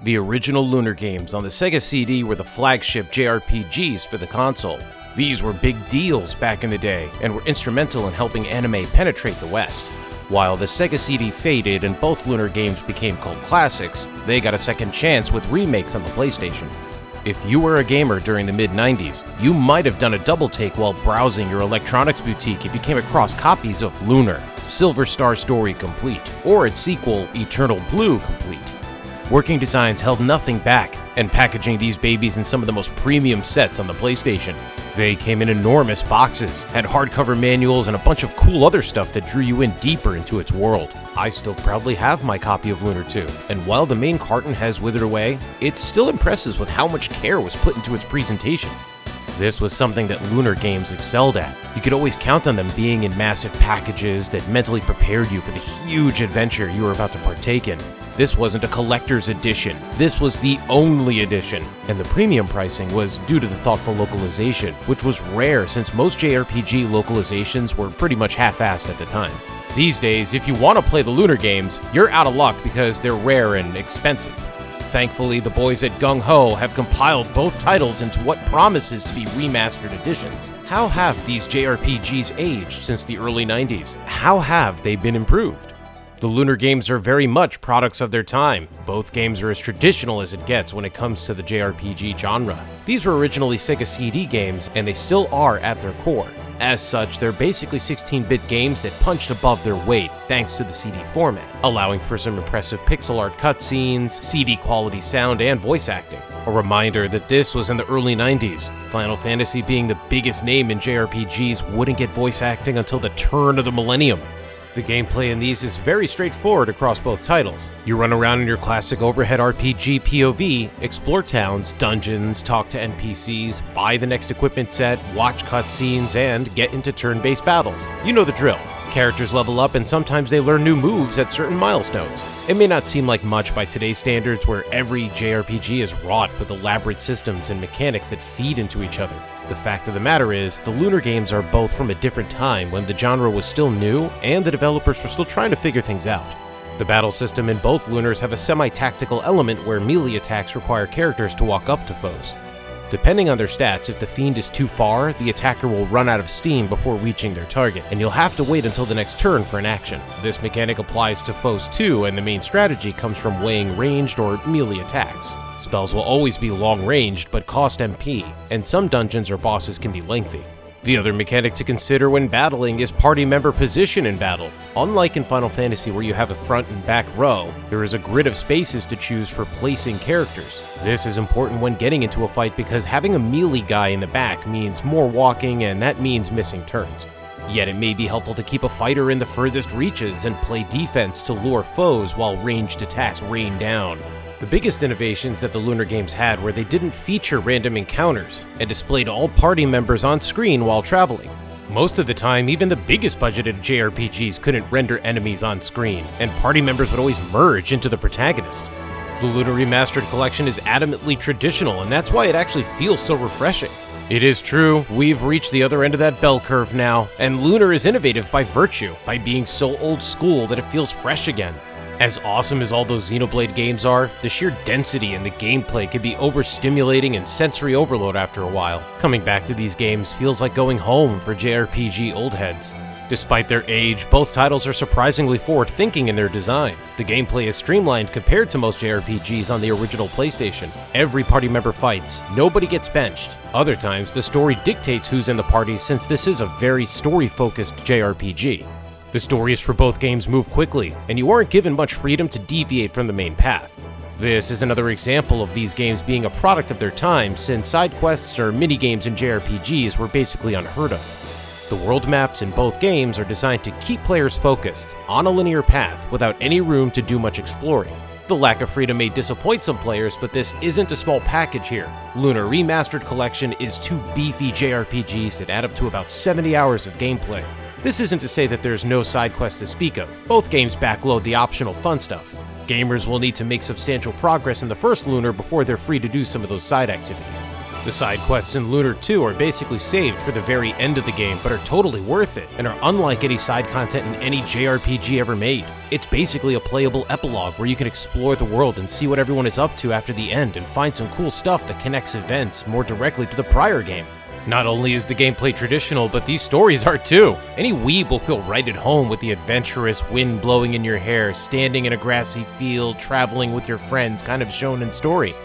The original Lunar games on the Sega CD were the flagship JRPGs for the console. These were big deals back in the day and were instrumental in helping anime penetrate the West. While the Sega CD faded and both Lunar games became cult classics, they got a second chance with remakes on the PlayStation. If you were a gamer during the mid-90s, you might have done a double take while browsing your electronics boutique if you came across copies of Lunar, Silver Star Story Complete, or its sequel, Eternal Blue Complete. Working Designs held nothing back, and packaging these babies in some of the most premium sets on the PlayStation. They came in enormous boxes, had hardcover manuals, and a bunch of cool other stuff that drew you in deeper into its world. I still proudly have my copy of Lunar 2, and while the main carton has withered away, it still impresses with how much care was put into its presentation. This was something that Lunar games excelled at. You could always count on them being in massive packages that mentally prepared you for the huge adventure you were about to partake in. This wasn't a collector's edition, this was the only edition, and the premium pricing was due to the thoughtful localization, which was rare since most JRPG localizations were pretty much half-assed at the time. These days, if you want to play the Lunar games, you're out of luck because they're rare and expensive. Thankfully, the boys at Gung Ho have compiled both titles into what promises to be remastered editions. How have these JRPGs aged since the early 90s? How have they been improved? The Lunar games are very much products of their time. Both games are as traditional as it gets when it comes to the JRPG genre. These were originally Sega CD games, and they still are at their core. As such, they're basically 16-bit games that punched above their weight thanks to the CD format, allowing for some impressive pixel art cutscenes, CD-quality sound, and voice acting. A reminder that this was in the early 90s. Final Fantasy, being the biggest name in JRPGs, wouldn't get voice acting until the turn of the millennium. The gameplay in these is very straightforward across both titles. You run around in your classic overhead RPG POV, explore towns, dungeons, talk to NPCs, buy the next equipment set, watch cutscenes, and get into turn-based battles. You know the drill. Characters level up and sometimes they learn new moves at certain milestones. It may not seem like much by today's standards where every JRPG is wrought with elaborate systems and mechanics that feed into each other. The fact of the matter is, the Lunar games are both from a different time when the genre was still new and the developers were still trying to figure things out. The battle system in both Lunars have a semi-tactical element where melee attacks require characters to walk up to foes. Depending on their stats, if the fiend is too far, the attacker will run out of steam before reaching their target, and you'll have to wait until the next turn for an action. This mechanic applies to foes too, and the main strategy comes from weighing ranged or melee attacks. Spells will always be long-ranged, but cost MP, and some dungeons or bosses can be lengthy. The other mechanic to consider when battling is party member position in battle. Unlike in Final Fantasy where you have a front and back row, there is a grid of spaces to choose for placing characters. This is important when getting into a fight because having a melee guy in the back means more walking and that means missing turns. Yet it may be helpful to keep a fighter in the furthest reaches and play defense to lure foes while ranged attacks rain down. The biggest innovations that the Lunar games had were they didn't feature random encounters and displayed all party members on screen while traveling. Most of the time, even the biggest budgeted JRPGs couldn't render enemies on screen, and party members would always merge into the protagonist. The Lunar Remastered collection is adamantly traditional, and that's why it actually feels so refreshing. It is true, we've reached the other end of that bell curve now, and Lunar is innovative by virtue, by being so old school that it feels fresh again. As awesome as all those Xenoblade games are, the sheer density in the gameplay can be overstimulating and sensory overload after a while. Coming back to these games feels like going home for JRPG old heads. Despite their age, both titles are surprisingly forward-thinking in their design. The gameplay is streamlined compared to most JRPGs on the original PlayStation. Every party member fights, nobody gets benched. Other times, the story dictates who's in the party since this is a very story-focused JRPG. The stories for both games move quickly, and you aren't given much freedom to deviate from the main path. This is another example of these games being a product of their time, since side quests or mini-games in JRPGs were basically unheard of. The world maps in both games are designed to keep players focused, on a linear path, without any room to do much exploring. The lack of freedom may disappoint some players, but this isn't a small package here. Lunar Remastered Collection is two beefy JRPGs that add up to about 70 hours of gameplay. This isn't to say that there's no side quest to speak of. Both games backload the optional fun stuff. Gamers will need to make substantial progress in the first Lunar before they're free to do some of those side activities. The side quests in Lunar 2 are basically saved for the very end of the game, but are totally worth it, and are unlike any side content in any JRPG ever made. It's basically a playable epilogue where you can explore the world and see what everyone is up to after the end and find some cool stuff that connects events more directly to the prior game. Not only is the gameplay traditional, but these stories are too. Any weeb will feel right at home with the adventurous wind blowing in your hair, standing in a grassy field, traveling with your friends kind of shonen story.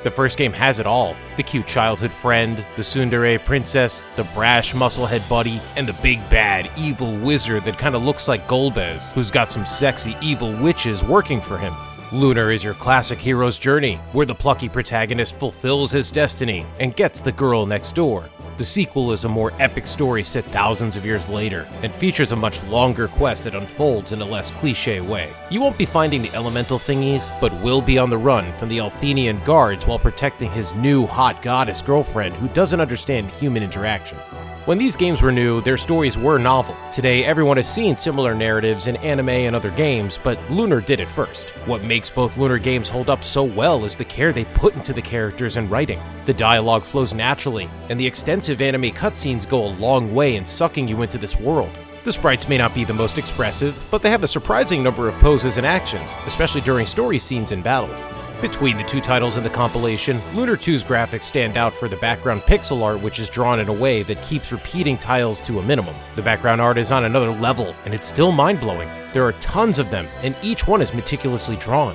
The first game has it all. The cute childhood friend, the tsundere princess, the brash musclehead buddy, and the big bad evil wizard that kind of looks like Golbez, who's got some sexy evil witches working for him. Lunar is your classic hero's journey, where the plucky protagonist fulfills his destiny and gets the girl next door. The sequel is a more epic story set thousands of years later, and features a much longer quest that unfolds in a less cliché way. You won't be finding the elemental thingies, but will be on the run from the Althenian guards while protecting his new hot goddess girlfriend who doesn't understand human interaction. When these games were new, their stories were novel. Today, everyone has seen similar narratives in anime and other games, but Lunar did it first. What makes both Lunar games hold up so well is the care they put into the characters and writing. The dialogue flows naturally, and the extensive anime cutscenes go a long way in sucking you into this world. The sprites may not be the most expressive, but they have a surprising number of poses and actions, especially during story scenes and battles. Between the two titles in the compilation, Lunar 2's graphics stand out for the background pixel art, which is drawn in a way that keeps repeating tiles to a minimum. The background art is on another level, and it's still mind-blowing. There are tons of them, and each one is meticulously drawn.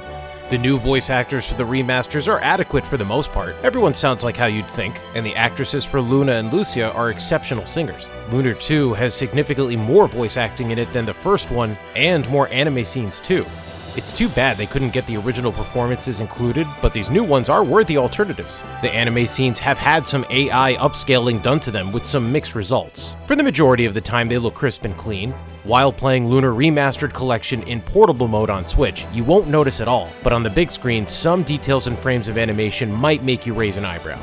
The new voice actors for the remasters are adequate for the most part. Everyone sounds like how you'd think, and the actresses for Luna and Lucia are exceptional singers. Lunar 2 has significantly more voice acting in it than the first one, and more anime scenes too. It's too bad they couldn't get the original performances included, but these new ones are worthy alternatives. The anime scenes have had some AI upscaling done to them with some mixed results. For the majority of the time they look crisp and clean. While playing Lunar Remastered Collection in portable mode on Switch, you won't notice at all, but on the big screen, some details and frames of animation might make you raise an eyebrow.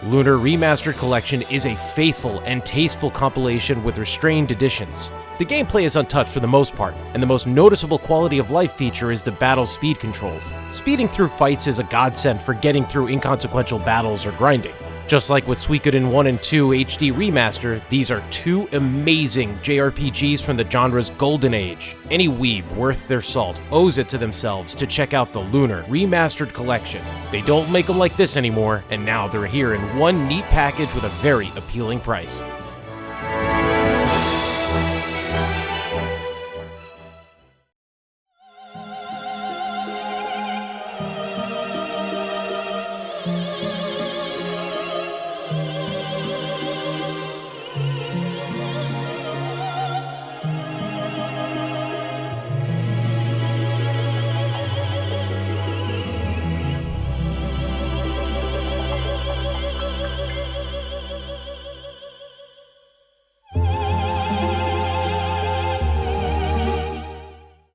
Lunar Remastered Collection is a faithful and tasteful compilation with restrained additions. The gameplay is untouched for the most part, and the most noticeable quality of life feature is the battle speed controls. Speeding through fights is a godsend for getting through inconsequential battles or grinding. Just like with Suikoden 1 and 2 HD Remaster, these are two amazing JRPGs from the genre's golden age. Any weeb worth their salt owes it to themselves to check out the Lunar Remastered Collection. They don't make them like this anymore, and now they're here in one neat package with a very appealing price.